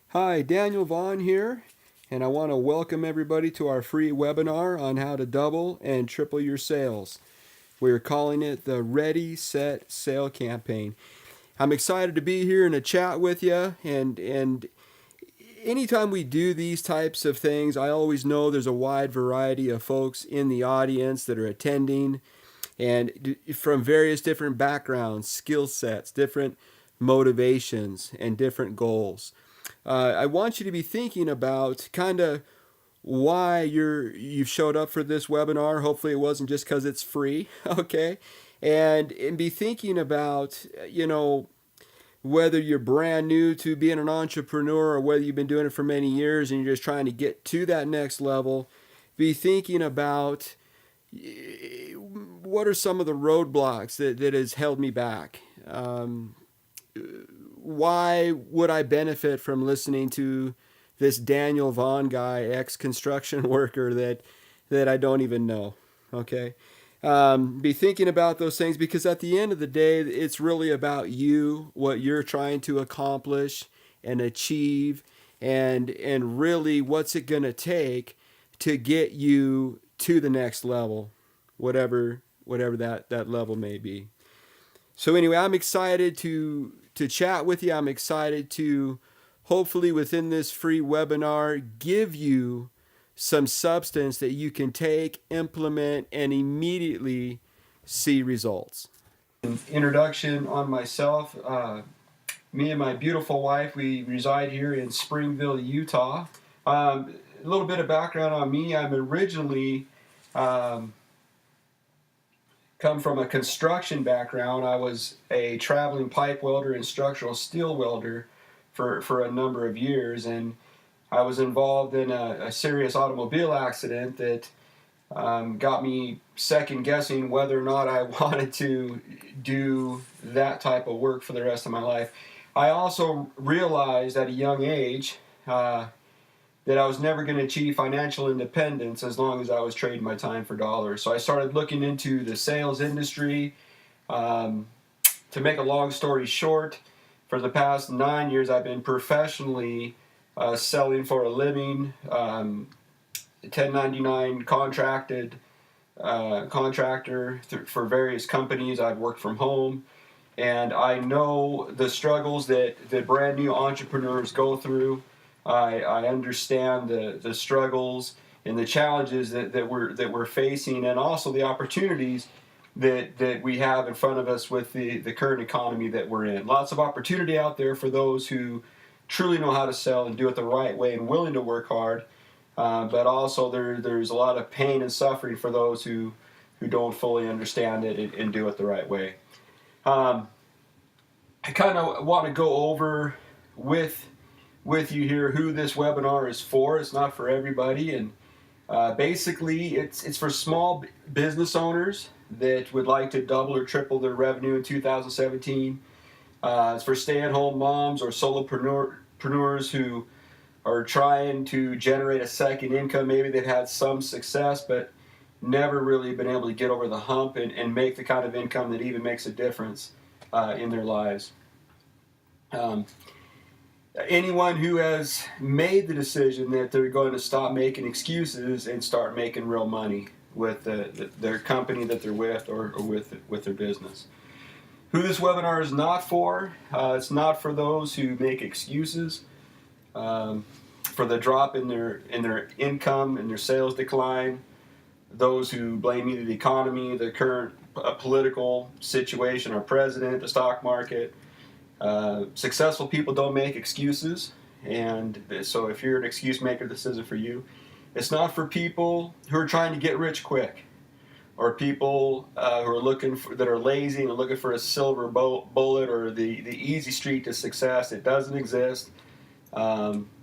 Hi, Daniel Vaughn here, and I want to welcome everybody to our free webinar on how to double and triple your sales. We're calling it the Ready, Set, Sale campaign. I'm excited to be here and to chat with you, and anytime we do these types of things, I always know there's a wide variety of folks in the audience that are attending, and from various different backgrounds, skill sets, different motivations, and different goals. I want you to be thinking about kind of why you've showed up for this webinar. Hopefully, it wasn't just because it's free, okay? And be thinking about whether you're brand new to being an entrepreneur or whether you've been doing it for many years and you're just trying to get to that next level. Be thinking about what are some of the roadblocks that has held me back. Why would I benefit from listening to this Daniel Vaughn guy, ex-construction worker that I don't even know? Okay, be thinking about those things because at the end of the day, it's really about you, what you're trying to accomplish and achieve, and really what's it gonna take to get you to the next level, whatever that level may be. So anyway, I'm excited to chat with you. I'm excited to hopefully within this free webinar give you some substance that you can take, implement, and immediately see results. Introduction on myself. Me and my beautiful wife, we reside here in Springville, Utah. A little bit of background on me. I'm originally come from a construction background. I was a traveling pipe welder and structural steel welder for a number of years, and I was involved in a serious automobile accident that got me second guessing whether or not I wanted to do that type of work for the rest of my life. I also realized at a young age that I was never going to achieve financial independence as long as I was trading my time for dollars. So I started looking into the sales industry. To make a long story short, for the past 9 years, I've been professionally selling for a living, 1099 contractor for various companies. I've worked from home, and I know the struggles that brand new entrepreneurs go through. I understand the struggles and the challenges that we're facing, and also the opportunities that we have in front of us with the current economy that we're in. Lots of opportunity out there for those who truly know how to sell and do it the right way and willing to work hard. But also there's a lot of pain and suffering for those who don't fully understand it and do it the right way. I kind of want to go over with you here who this webinar is for. It's not for everybody, and basically it's for small business owners that would like to double or triple their revenue in 2017. It's for stay-at-home moms or solopreneurs who are trying to generate a second income. Maybe they've had some success but never really been able to get over the hump and make the kind of income that even makes a difference in their lives. Anyone who has made the decision that they're going to stop making excuses and start making real money with their company that they're with or with their business. Who this webinar is not for, it's not for those who make excuses for the drop in their income and their sales decline, those who blame either the economy, the current political situation, our president, the stock market. Successful people don't make excuses, and so if you're an excuse maker, this isn't for you. It's not for people who are trying to get rich quick, or people who are that are lazy and are looking for a silver bullet or the easy street to success. It doesn't exist.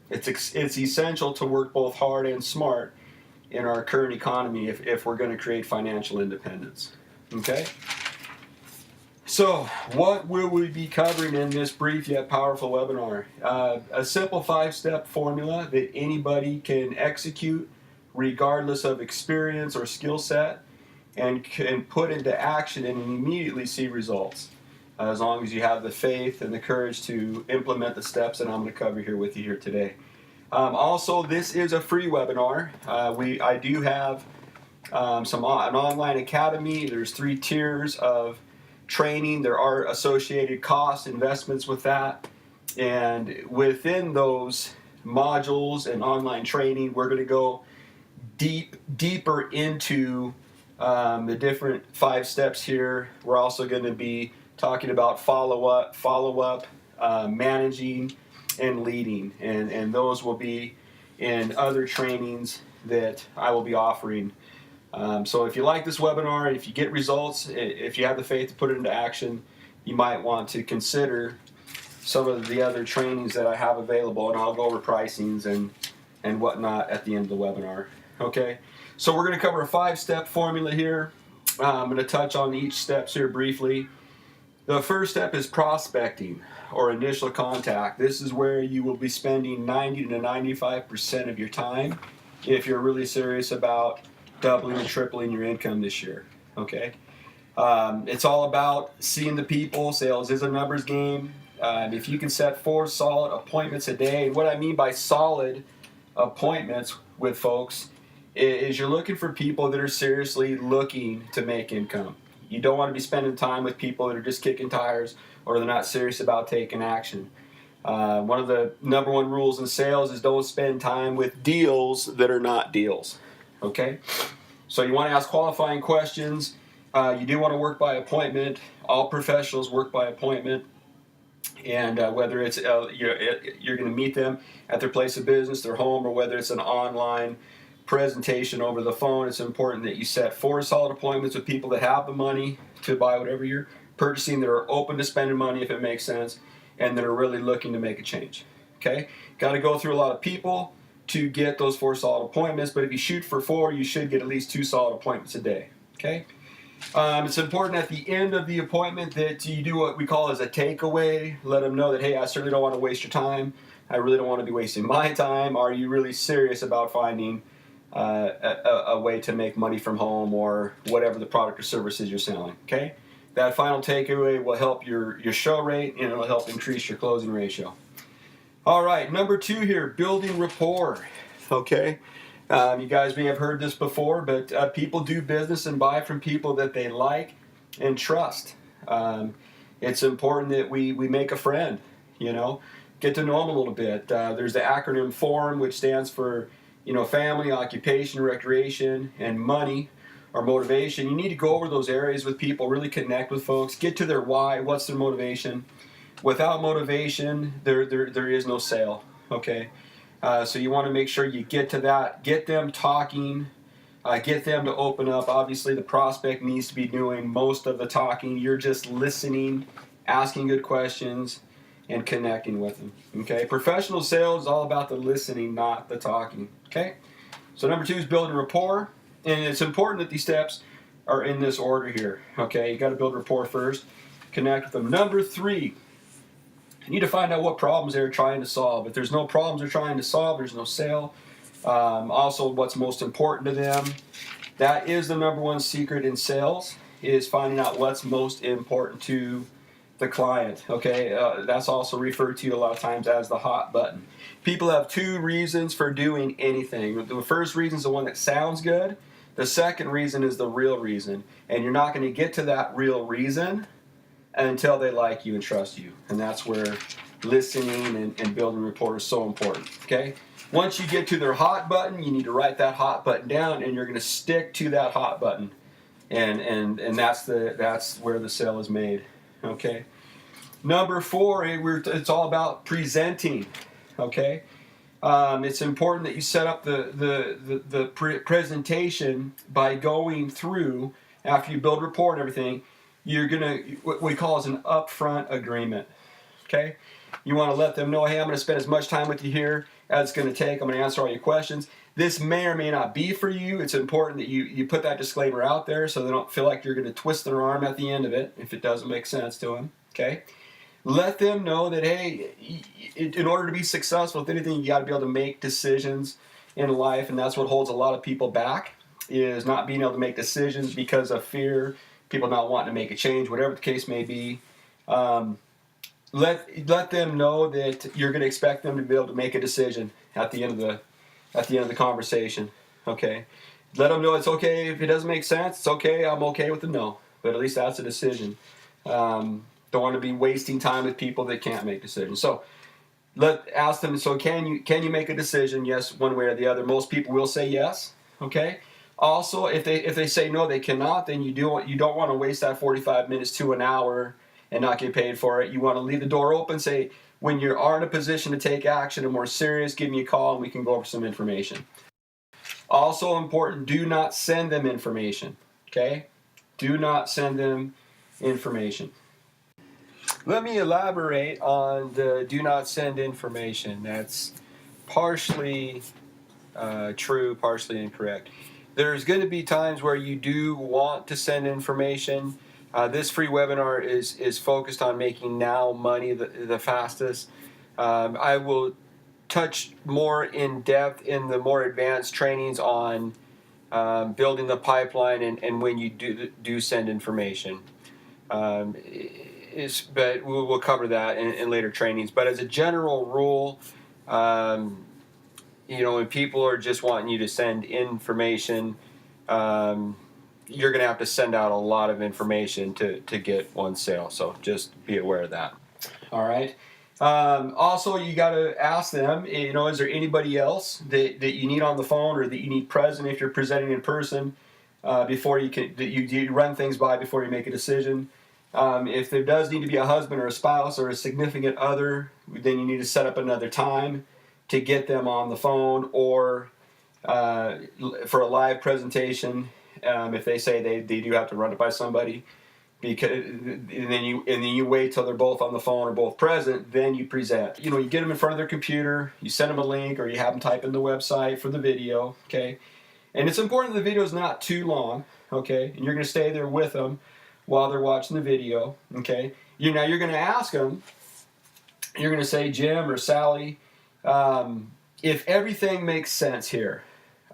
It's essential to work both hard and smart in our current economy if we're going to create financial independence. Okay? So, what will we be covering in this brief yet powerful webinar? A simple 5-step formula that anybody can execute regardless of experience or skill set and can put into action and immediately see results. as long as you have the faith and the courage to implement the steps that I'm going to cover here with you here today. Also, this is a free webinar. I do have an online academy. There's 3 tiers of training. There are associated costs, investments with that. And within those modules and online training, we're going to go deeper into the different 5 steps here. We're also going to be talking about follow-up, managing, and leading. And those will be in other trainings that I will be offering. So if you like this webinar, if you get results, if you have the faith to put it into action, you might want to consider some of the other trainings that I have available, and I'll go over pricings and whatnot at the end of the webinar. Okay, so we're going to cover a 5-step formula here. I'm going to touch on each steps here briefly. The first step is prospecting or initial contact. This is where you will be spending 90 to 95% of your time if you're really serious about doubling and tripling your income this year. Okay, it's all about seeing the people. Sales is a numbers game. If you can set 4 solid appointments a day, and what I mean by solid appointments with folks is you're looking for people that are seriously looking to make income. You don't want to be spending time with people that are just kicking tires or they're not serious about taking action. One of the number 1 rules in sales is don't spend time with deals that are not deals. Okay? So you want to ask qualifying questions. You do want to work by appointment. All professionals work by appointment. And whether it's you're going to meet them at their place of business, their home, or whether it's an online presentation over the phone, it's important that you set 4 solid appointments with people that have the money to buy whatever you're purchasing, that are open to spending money if it makes sense, and that are really looking to make a change. Okay? Got to go through a lot of people to get those 4 solid appointments, but if you shoot for 4, you should get at least 2 solid appointments a day. Okay? It's important at the end of the appointment that you do what we call as a takeaway. Let them know that, hey, I certainly don't want to waste your time. I really don't want to be wasting my time. Are you really serious about finding a way to make money from home or whatever the product or service is you're selling? Okay? That final takeaway will help your show rate, and it'll help increase your closing ratio. All right, number 2 here, building rapport. Okay? You guys may have heard this before, but people do business and buy from people that they like and trust. It's important that we make a friend, get to know them a little bit. There's the acronym FORM, which stands for, family, occupation, recreation, and money or motivation. You need to go over those areas with people, really connect with folks, get to their why, what's their motivation. Without motivation, there is no sale, okay? So you want to make sure you get to that, get them talking, get them to open up. Obviously, the prospect needs to be doing most of the talking. You're just listening, asking good questions, and connecting with them. Okay? Professional sales is all about the listening, not the talking. Okay? So number 2 is building rapport, and it's important that these steps are in this order here. Okay? You got to build rapport first, connect with them. Number 3. You need to find out what problems they're trying to solve. If there's no problems they're trying to solve, there's no sale. Also, what's most important to them. That is the number 1 secret in sales, is finding out what's most important to the client. Okay, that's also referred to a lot of times as the hot button. People have 2 reasons for doing anything. The first reason is the one that sounds good. The second reason is the real reason. And you're not going to get to that real reason until they like you and trust you. And that's where listening and building rapport is so important. Okay? Once you get to their hot button, you need to write that hot button down, and you're going to stick to that hot button. And that's where the sale is made. Okay? Number 4, it's all about presenting. Okay? It's important that you set up the presentation by going through, after you build rapport and everything, you're going to, what we call as an upfront agreement. Okay? You want to let them know, hey, I'm going to spend as much time with you here as it's going to take. I'm going to answer all your questions. This may or may not be for you. It's important that you put that disclaimer out there so they don't feel like you're going to twist their arm at the end of it if it doesn't make sense to them. Okay? Let them know that, hey, in order to be successful with anything, you got to be able to make decisions in life, and that's what holds a lot of people back, is not being able to make decisions because of fear, people not wanting to make a change, whatever the case may be. Let them know that you're going to expect them to be able to make a decision at the end of the conversation. Okay, let them know it's okay if it doesn't make sense. It's okay. I'm okay with the no, but at least that's a decision. Don't want to be wasting time with people that can't make decisions. So ask them. So can you make a decision? Yes, one way or the other. Most people will say yes. Okay. Also, if they say no, they cannot. Then you don't want to waste that 45 minutes to an hour and not get paid for it. You want to leave the door open. Say when you are in a position to take action and more serious, give me a call and we can go over some information. Also important, do not send them information. Okay? Do not send them information. Let me elaborate on the do not send information. That's partially true, partially incorrect. There's going to be times where you do want to send information. This free webinar is focused on making now money the fastest. I will touch more in depth in the more advanced trainings on building the pipeline and when you do send information. But we'll cover that in later trainings. But as a general rule, when people are just wanting you to send information, you're going to have to send out a lot of information to get one sale. So just be aware of that. All right. Also, you got to ask them, is there anybody else that you need on the phone or that you need present if you're presenting in person before you run things by before you make a decision. If there does need to be a husband or a spouse or a significant other, then you need to set up another time to get them on the phone or for a live presentation. If they say they do have to run it by somebody, and then you wait till they're both on the phone or both present, then you present. You get them in front of their computer, you send them a link, or you have them type in the website for the video. Okay, and it's important the video is not too long. Okay, and you're going to stay there with them while they're watching the video. Okay, you're going to ask them. You're going to say, Jim or Sally, if everything makes sense here,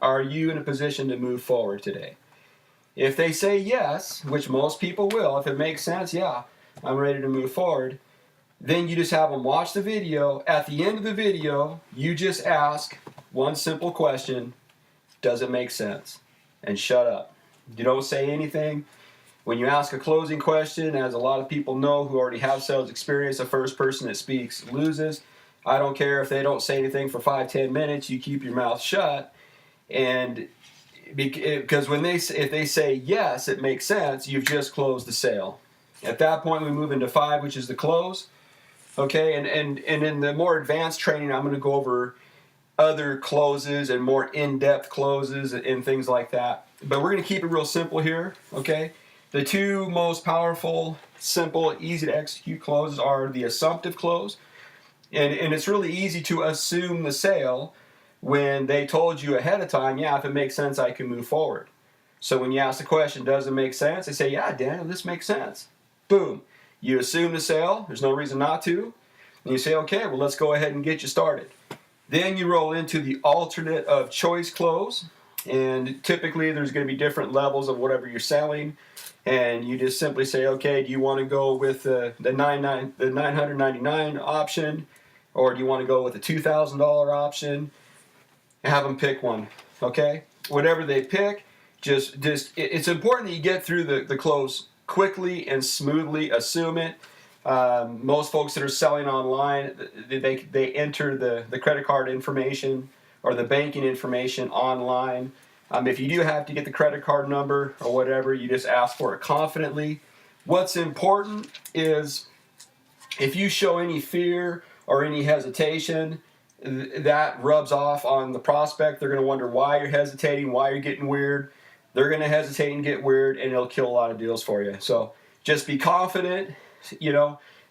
are you in a position to move forward today? If they say yes, which most people will, if it makes sense, yeah, I'm ready to move forward, then you just have them watch the video. At the end of the video, you just ask one simple question, does it make sense? And shut up. You don't say anything. When you ask a closing question, as a lot of people know who already have sales experience, the first person that speaks loses. I don't care if they don't say anything for 5-10 minutes, you keep your mouth shut. And because if they say yes, it makes sense, you've just closed the sale. At that point, we move into 5, which is the close. Okay, and in the more advanced training, I'm going to go over other closes and more in-depth closes and things like that. But we're going to keep it real simple here. Okay, the two most powerful, simple, easy to execute closes are the assumptive close, and it's really easy to assume the sale when they told you ahead of time, yeah, if it makes sense, I can move forward. So when you ask the question, does it make sense? They say, yeah, Daniel, this makes sense. Boom. You assume the sale. There's no reason not to. And you say, okay, well, let's go ahead and get you started. Then you roll into the alternate of choice close. And typically there's going to be different levels of whatever you're selling. And you just simply say, okay, do you want to go with the $999 option? Or do you want to go with the $2,000 option? Have them pick one, okay? Whatever they pick, just it's important that you get through the close quickly and smoothly. Assume it. Most folks that are selling online, they enter the credit card information or the banking information online. If you do have to get the credit card number or whatever, you just ask for it confidently. What's important is if you show any fear or any hesitation, that rubs off on the prospect. They're going to wonder why you're hesitating, why you're getting weird. They're going to hesitate and get weird, and it'll kill a lot of deals for you. So just be confident,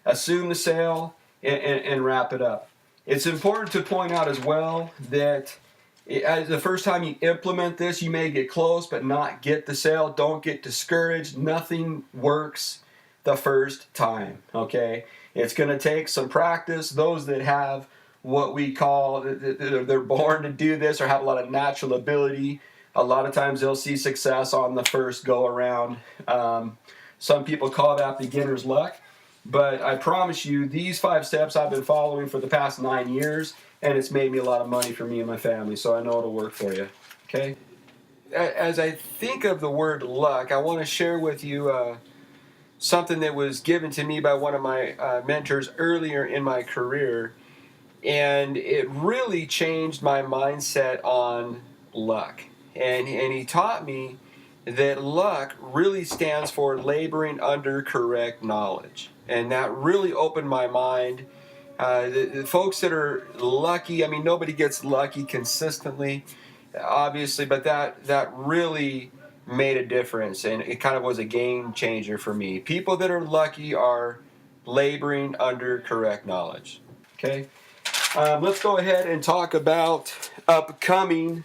assume the sale, and wrap it up. It's important to point out as well that the first time you implement this, you may get close but not get the sale. Don't get discouraged. Nothing works the first time, okay? It's going to take some practice. Those that have what we call, they're born to do this or have a lot of natural ability, a lot of times they'll see success on the first go around. Some people call that beginner's luck. But I promise you, these 5 steps I've been following for the past 9 years, and it's made me a lot of money for me and my family, so I know it'll work for you. Okay? As I think of the word luck, I want to share with you something that was given to me by one of my mentors earlier in my career, and it really changed my mindset on luck. And he taught me that luck really stands for laboring under correct knowledge. And that really opened my mind. The folks that are lucky, I mean, nobody gets lucky consistently, obviously, but that really made a difference, and it kind of was a game changer for me. People that are lucky are laboring under correct knowledge. Okay? Let's go ahead and talk about upcoming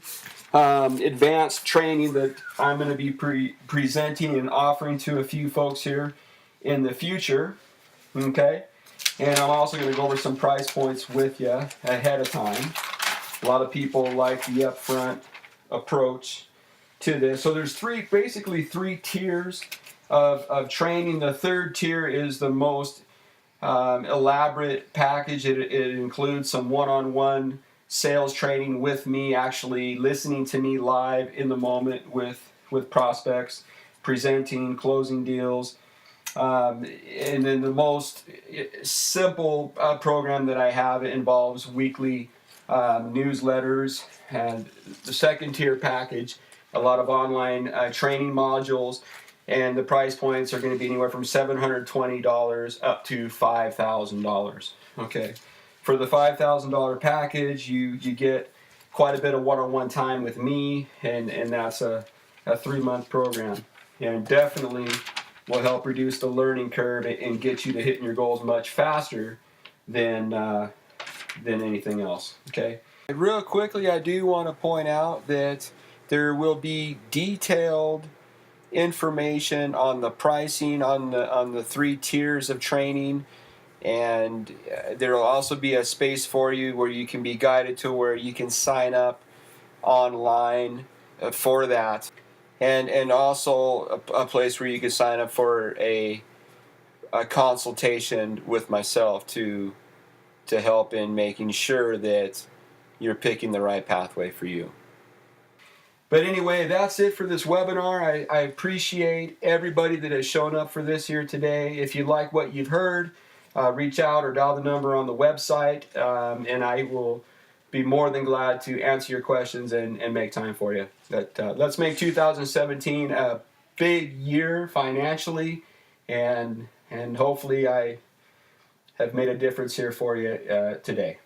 advanced training that I'm going to be presenting and offering to a few folks here in the future. Okay? And I'm also going to go over some price points with you ahead of time. A lot of people like the upfront approach to this. So there's basically three tiers of training. The third tier is the most elaborate package. It includes some one-on-one sales training with me, actually listening to me live in the moment with prospects, presenting, closing deals. And then the most simple program that I have involves weekly newsletters, and the second tier package, a lot of online training modules, and the price points are going to be anywhere from $720 up to $5,000. Okay, for the $5,000 package, you get quite a bit of one-on-one time with me, and that's a 3-month program, and definitely will help reduce the learning curve and get you to hitting your goals much faster than anything else. Okay. Real quickly, I do want to point out that there will be detailed information on the pricing on the 3 tiers of training, and there will also be a space for you where you can be guided to where you can sign up online for that, and also a place where you can sign up for a consultation with myself to help in making sure that you're picking the right pathway for you. But anyway, that's it for this webinar. I appreciate everybody that has shown up for this here today. If you like what you've heard, reach out or dial the number on the website, and I will be more than glad to answer your questions and make time for you. Let's make 2017 a big year financially, and hopefully I have made a difference here for you today.